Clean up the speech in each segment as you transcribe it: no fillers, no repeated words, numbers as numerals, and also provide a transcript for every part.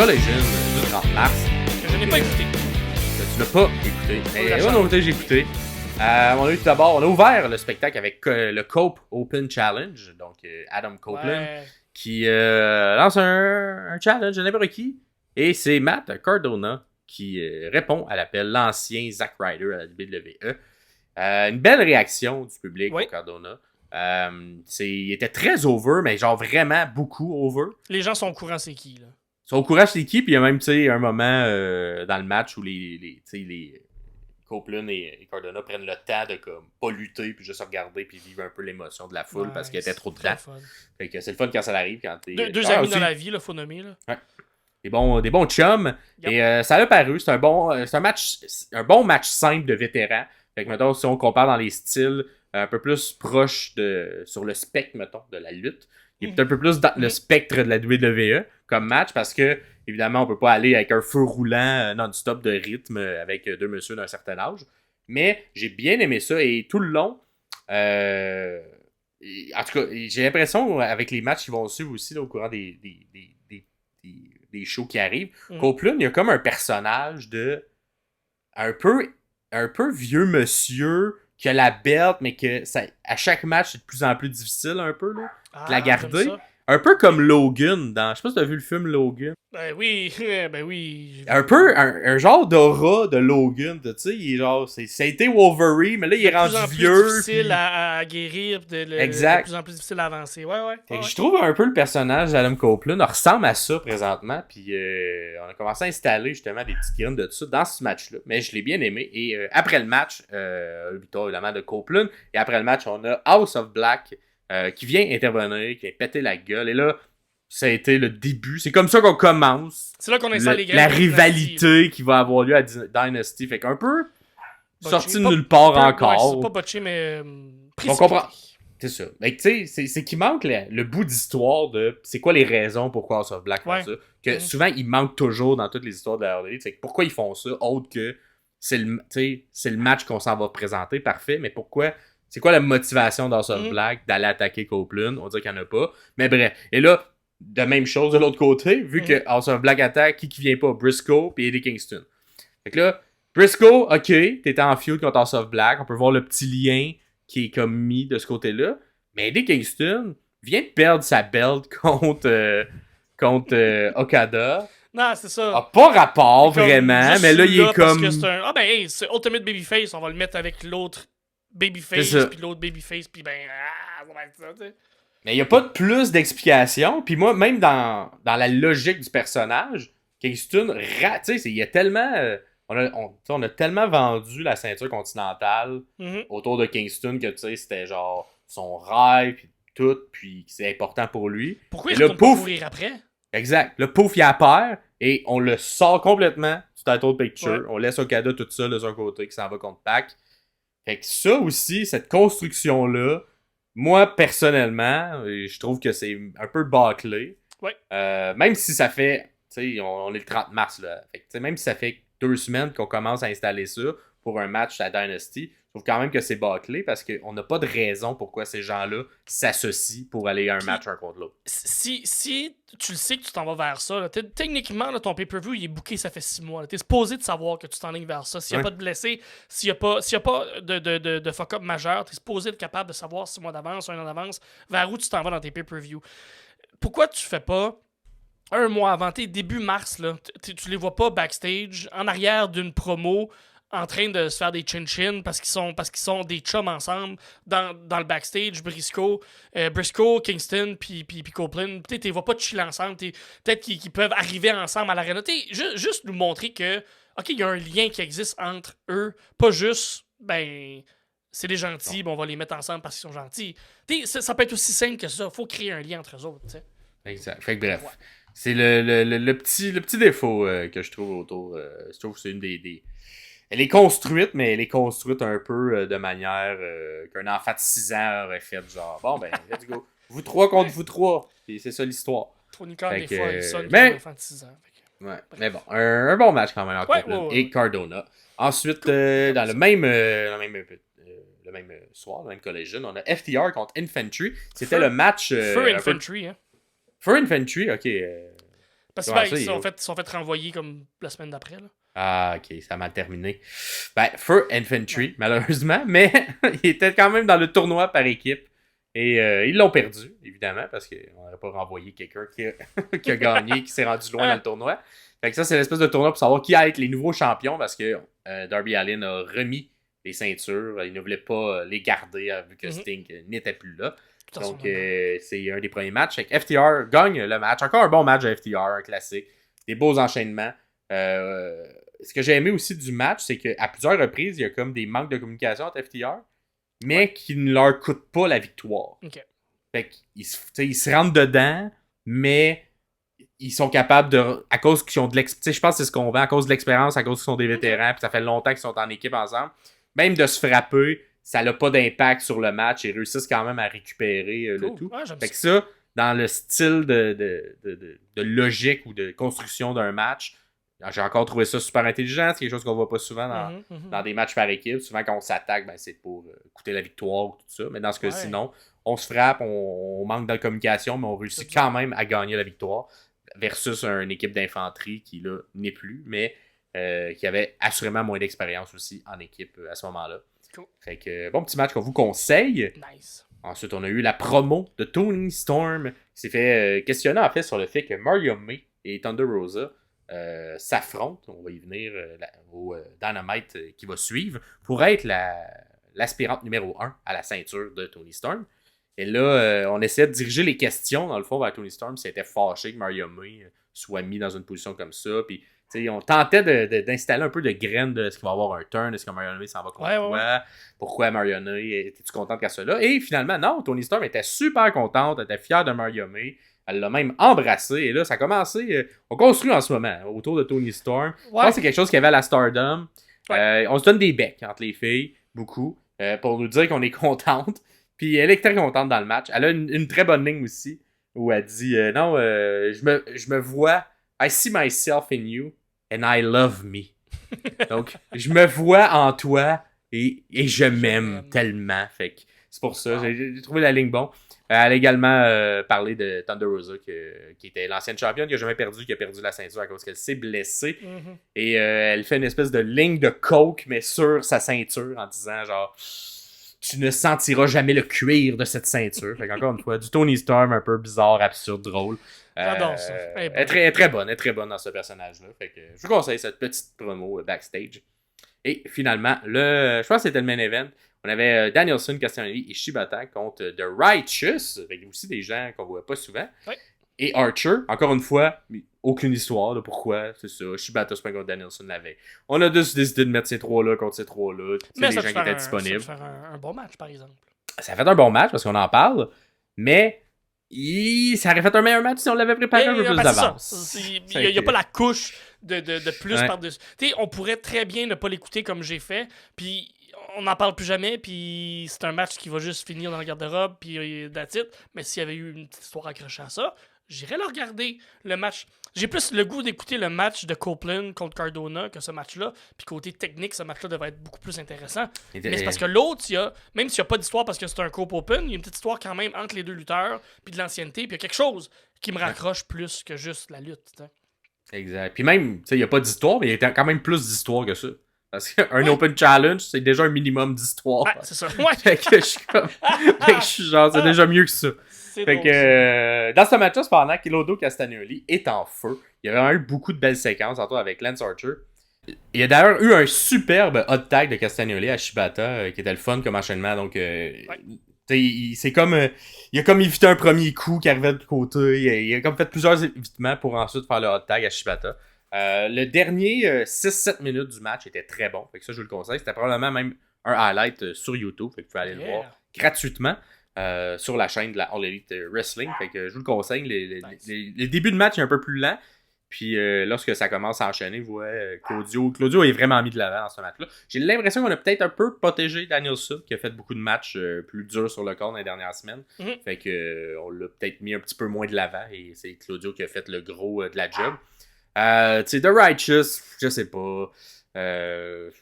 Collision du 30 mars. Que je n'ai pas écouté. Que tu n'as pas écouté. Mais moi, de mon côté, j'ai écouté. On a eu tout d'abord, on a ouvert le spectacle avec le Cope Open Challenge. Donc, Adam Copeland qui lance un challenge à n'importe qui. Et c'est Matt Cardona qui répond à l'appel, l'ancien Zack Ryder à la WWE. Une belle réaction du public pour Cardona. Il était très over, mais genre vraiment beaucoup over. Les gens sont au courant c'est qui, là. Ils sont au courant c'est qui, puis il y a même un moment dans le match où les Copeland et Cardona prennent le temps de comme pas lutter, puis juste regarder, puis vivre un peu l'émotion de la foule parce qu'il y était trop de temps. Fait que c'est le fun quand ça arrive. Quand t'es, deux amis aussi dans la vie, là, faut nommer. Là. Ouais. Des bons chums. Yep. Et ça a paru. C'est un bon match simple de vétérans. Fait que, mettons, si on compare dans les styles un peu plus proche sur le spectre, mettons, de la lutte, il est un peu plus dans le spectre de la WWE comme match parce que, évidemment, on peut pas aller avec un feu roulant non-stop de rythme avec deux messieurs d'un certain âge. Mais j'ai bien aimé ça et tout le long, en tout cas, j'ai l'impression, avec les matchs qui vont suivre aussi là, au courant des shows qui arrivent, Copeland, il y a comme un personnage de un peu vieux monsieur qui a la belt, mais que à chaque match, c'est de plus en plus difficile un peu là, de la garder. Un peu comme Logan dans... Je sais pas si t'as vu le film Logan. Ben oui, ben oui. Un peu un genre d'aura de Logan, tu sais, il est genre... Ça a été Wolverine, mais là, il est rendu vieux. De plus en plus difficile à guérir, de plus en plus difficile à avancer. Ouais. Je trouve un peu le personnage d'Adam Copeland ressemble à ça présentement, puis on a commencé à installer justement des petites graines de tout ça dans ce match-là. Mais je l'ai bien aimé, et après le match, victoire évidemment de Copeland, et après le match, on a House of Black, qui vient intervenir, qui vient péter la gueule. Et là, ça a été le début. C'est comme ça qu'on commence. C'est là qu'on installe les la rivalité qui va avoir lieu à Dynasty. Fait qu'un peu sorti de nulle part encore. C'est pas botché, mais on comprend. C'est ça. Mais tu sais, c'est qu'il manque le bout d'histoire de c'est quoi les raisons pourquoi House of Black font ça. Que souvent, il manque toujours dans toutes les histoires de la RDA. C'est pourquoi ils font ça, autre que c'est le match qu'on s'en va présenter, parfait, mais pourquoi... C'est quoi la motivation d'House of Black d'aller attaquer Copeland? On dirait qu'il n'y en a pas. Mais bref. Et là, de même chose de l'autre côté, vu que House of Black attaque, qui vient pas? Briscoe et Eddie Kingston. Fait que là, Briscoe, ok, t'étais en feud contre House of Black. On peut voir le petit lien qui est comme mis de ce côté-là. Mais Eddie Kingston vient de perdre sa belt contre Okada. Non, c'est ça. A pas rapport, vraiment. Mais là, il est comme... c'est Ultimate Babyface. On va le mettre avec l'autre Babyface, puis l'autre Babyface, puis ça va être ça, tu sais. Mais il n'y a pas de plus d'explication. Puis moi, même dans la logique du personnage, Kingston, tu sais, il y a tellement... on a tellement vendu la ceinture continentale autour de Kingston que, tu sais, c'était genre son rêve, puis tout, puis c'est important pour lui. Pourquoi il retourne pas courir après? Exact. Le pouf, il a peur, et on le sort complètement du title picture. Ouais. On laisse Okada tout seul de son côté, qui s'en va contre Pac. Fait que ça aussi, cette construction-là, moi, personnellement, je trouve que c'est un peu bâclé. Ouais. Même si ça fait, tu sais, on est le 30 mars, là. Fait que, même si ça fait 2 semaines qu'on commence à installer ça pour un match à Dynasty, je trouve quand même que c'est bâclé parce qu'on n'a pas de raison pourquoi ces gens-là s'associent pour aller à un match un contre l'autre. Si tu le sais que tu t'en vas vers ça, là, techniquement, là, ton pay-per-view, il est booké, ça fait 6 mois. Tu es supposé de savoir que tu t'enlignes vers ça. S'il n'y a pas de blessés, s'il n'y a pas de fuck-up majeur, tu es supposé être capable de savoir 6 mois d'avance, 1 an d'avance, vers où tu t'en vas dans tes pay-per-view. Pourquoi tu fais pas un mois avant, début mars, là, tu les vois pas backstage, en arrière d'une promo, en train de se faire des chin-chin parce qu'ils sont des chums ensemble dans le backstage, Briscoe, Kingston puis Copeland. Peut-être ils vont pas chiller ensemble, peut-être qu'ils peuvent arriver ensemble à l'arena. Juste nous montrer que OK, il y a un lien qui existe entre eux, pas juste c'est des gentils, on va les mettre ensemble parce qu'ils sont gentils. Ça peut être aussi simple que ça, faut créer un lien entre eux autres, t'sais. Exact. Fait que bref, c'est le petit défaut que je trouve autour. Je trouve que c'est une des elle est construite, mais elle est construite un peu de manière qu'un enfant de 6 ans aurait fait. Genre, bon, let's go. Vous trois contre vous trois. Et c'est ça l'histoire. Tony Khan, des fois, il sonne comme un enfant de 6 ans. Ouais, mais bon, un bon match quand même entre Copeland et Cardona. Ensuite, dans le même soir, le même collision, on a FTR contre Infantry. C'était le match... Fur Infantry, hein. Fur Infantry, ok. Parce que ils sont fait renvoyer comme la semaine d'après. Là. Ah, ok, ça a mal terminé. For Infantry, malheureusement, mais il était quand même dans le tournoi par équipe. Et ils l'ont perdu, évidemment, parce qu'on n'aurait pas renvoyé quelqu'un qui a gagné, qui s'est rendu loin dans le tournoi. Fait que ça, c'est l'espèce de tournoi pour savoir qui va être les nouveaux champions, parce que Darby Allin a remis les ceintures. Il ne voulait pas les garder, vu que Sting n'était plus là. Donc, c'est un des premiers matchs. Fait que FTR gagne le match. Encore un bon match de FTR, un classique. Des beaux enchaînements. Ce que j'ai aimé aussi du match, c'est qu'à plusieurs reprises, il y a comme des manques de communication entre FTR, mais qui ne leur coûtent pas la victoire. Okay. Fait qu'ils se rentrent dedans, mais ils sont capables de... À cause qu'ils ont de l'expérience, je pense que c'est ce qu'on vend, à cause de l'expérience, à cause qu'ils sont des vétérans, puis ça fait longtemps qu'ils sont en équipe ensemble. Même de se frapper, ça n'a pas d'impact sur le match. Ils réussissent quand même à récupérer le tout. Ouais, fait que ça, dans le style de logique ou de construction d'un match, j'ai encore trouvé ça super intelligent. C'est quelque chose qu'on voit pas souvent dans des matchs par équipe. Souvent, quand on s'attaque, c'est pour coûter la victoire ou tout ça. Mais dans ce cas-ci, non. On se frappe, on manque de communication, mais on réussit quand même à gagner la victoire. Versus une équipe d'infanterie qui, là, n'est plus, mais qui avait assurément moins d'expérience aussi en équipe à ce moment-là. Cool. Fait que, bon petit match qu'on vous conseille. Nice. Ensuite, on a eu la promo de Toni Storm qui s'est fait questionner en fait sur le fait que Mario May et Thunder Rosa s'affrontent. On va y venir au Dynamite qui va suivre pour être l'aspirante numéro 1 à la ceinture de Toni Storm. Et là, on essayait de diriger les questions dans le fond vers Toni Storm. C'était fâché que Mario May soit mis dans une position comme ça. Puis on tentait d'installer un peu de graines de est-ce qu'il va y avoir un turn, est-ce que Mario May s'en va contre toi, pourquoi Mario May, étais-tu contente qu'elle soit là? Et finalement, non, Toni Storm était super contente, elle était fière de Mario May, elle l'a même embrassé, et là, ça a commencé, on construit en ce moment autour de Toni Storm. Je pense que c'est quelque chose qu'il y avait à la Stardom. On se donne des becs entre les filles, beaucoup, pour nous dire qu'on est contente. Puis elle est très contente dans le match. Elle a une très bonne ligne aussi, où elle dit, non, je me vois, I see myself in you. And I love me. Donc, je me vois en toi et je m'aime tellement. Fait que c'est pour ça. J'ai trouvé la ligne bon. Elle a également parlé de Thunder Rosa, qui était l'ancienne championne, qui a jamais perdu, qui a perdu la ceinture à cause qu'elle s'est blessée. Et elle fait une espèce de ligne de coke, mais sur sa ceinture, en disant genre... Tu ne sentiras jamais le cuir de cette ceinture. Fait qu'encore une fois, du Toni Storm un peu bizarre, absurde, drôle. J'adore ça. Elle est très bonne dans ce personnage-là. Fait que je vous conseille cette petite promo backstage. Et finalement, je pense que c'était le main event. On avait Danielson, Castagnoli et Shibata contre The Righteous. Avec aussi des gens qu'on voit pas souvent. Ouais. Et Archer, encore une fois, aucune histoire de pourquoi, c'est ça. Shibata se contre Danielson l'avait. On a juste décidé de mettre ces trois-là contre ces trois-là. Mais les gens qui étaient disponibles. Ça fait un bon match, par exemple. Ça a fait un bon match parce qu'on en parle, mais ça aurait fait un meilleur match si on l'avait préparé un peu plus d'avance. Il n'y a pas la couche de plus par-dessus. On pourrait très bien ne pas l'écouter comme j'ai fait, puis on n'en parle plus jamais, puis c'est un match qui va juste finir dans le garde-robe, puis that's it. Mais s'il y avait eu une petite histoire accrochée à ça, j'irais le regarder, le match. J'ai plus le goût d'écouter le match de Copeland contre Cardona que ce match-là. Puis côté technique, ce match-là devrait être beaucoup plus intéressant. Mais c'est parce que l'autre, même s'il n'y a pas d'histoire parce que c'est un Cope Open, il y a une petite histoire quand même entre les deux lutteurs, puis de l'ancienneté, puis il y a quelque chose qui me raccroche plus que juste la lutte. T'sais. Exact. Puis même, il n'y a pas d'histoire, mais il y a quand même plus d'histoire que ça. Parce qu'un Open Challenge, c'est déjà un minimum d'histoire. Ouais, c'est ça. Ouais. Fait que je suis comme... fait que je suis genre, c'est déjà mieux que ça. Fait que dans ce match-là, cependant, Claudio Castagnoli est en feu. Il y a vraiment eu beaucoup de belles séquences, entre autres avec Lance Archer. Il y a d'ailleurs eu un superbe hot tag de Castagnoli à Shibata qui était le fun comme enchaînement. Donc, c'est comme il a comme évité un premier coup qui arrivait de côté. Il a comme fait plusieurs évitements pour ensuite faire le hot tag à Shibata. Le dernier 6-7 minutes du match était très bon. Fait que ça, je vous le conseille. C'était probablement même un highlight sur YouTube. Fait que vous pouvez aller le voir gratuitement. Sur la chaîne de la All Elite Wrestling. Fait que je vous le conseille. Les débuts de match est un peu plus lent. Puis lorsque ça commence à enchaîner, vous voyez, Claudio est vraiment mis de l'avant dans ce match-là. J'ai l'impression qu'on a peut-être un peu protégé Danielson, qui a fait beaucoup de matchs plus durs sur le corps dans les dernières semaines. Fait que on l'a peut-être mis un petit peu moins de l'avant. Et c'est Claudio qui a fait le gros de la job. The Righteous, je sais pas.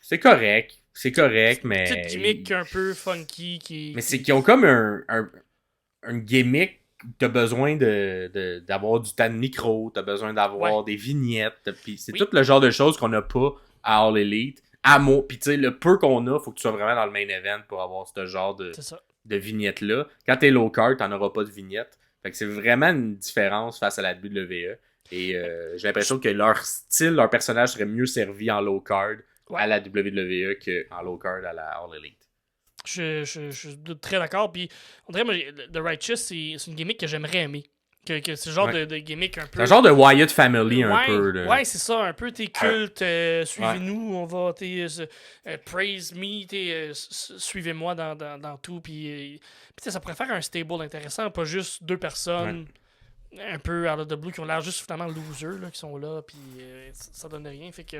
C'est correct. C'est correct, mais... Petite gimmick un peu funky qui... Mais c'est qu'ils ont comme un gimmick t'as besoin d'avoir du temps de micro, t'as besoin d'avoir des vignettes, puis c'est tout le genre de choses qu'on n'a pas à All Elite. Puis tu sais, le peu qu'on a, faut que tu sois vraiment dans le main event pour avoir ce genre de vignettes-là. Quand t'es low card, t'en auras pas de vignettes. Fait que c'est vraiment une différence face à la WWE. Et j'ai l'impression que leur style, leur personnage serait mieux servi en low card à la WWE qu'en low card à la All Elite. Je suis très d'accord. Puis, on dirait, moi, The Righteous, c'est une gimmick que j'aimerais aimer. Que c'est le genre de gimmick un peu. C'est un genre de Wyatt Family un peu. Là. Ouais, c'est ça, un peu tes cultes. Suivez-nous, on va. Praise me, suivez-moi dans tout. Puis ça pourrait faire un stable intéressant, pas juste deux personnes. Un peu out of the blue qui ont l'air juste finalement losers là, qui sont là puis ça donne rien, fait que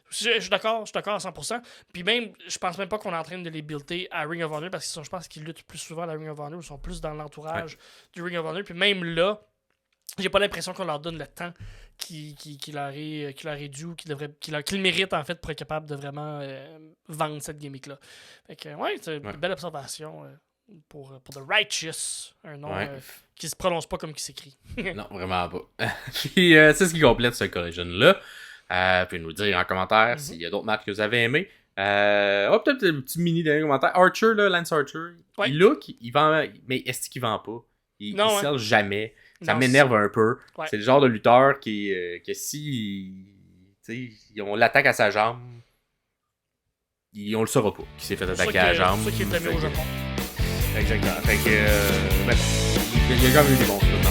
je suis d'accord à 100%, puis même je pense même pas qu'on est en train de les builder à Ring of Honor parce que je pense qu'ils luttent plus souvent à la Ring of Honor, ils sont plus dans l'entourage du Ring of Honor, puis même là j'ai pas l'impression qu'on leur donne le temps qui leur est dû, qu'ils méritent en fait pour être capable de vraiment vendre cette gimmick là, fait que c'est une belle observation pour The Righteous, un nom qui se prononce pas comme qui s'écrit. Non, vraiment pas. Puis c'est ce qui complète ce collision-là. Puis nous dire en commentaire s'il y a d'autres matchs que vous avez aimés. Peut-être un petit mini dernier commentaire. Archer, là, Lance Archer, il look, il vend, mais est-ce qu'il vend pas? Il sell jamais. Ça m'énerve un peu. Ouais. C'est le genre de lutteur que si on l'attaque à sa jambe, on le saura pas qu'il s'est fait attaquer à la jambe. C'est ça qui est aimé au Japon. Exactement. Fait que, il y a quand même eu des bons trucs.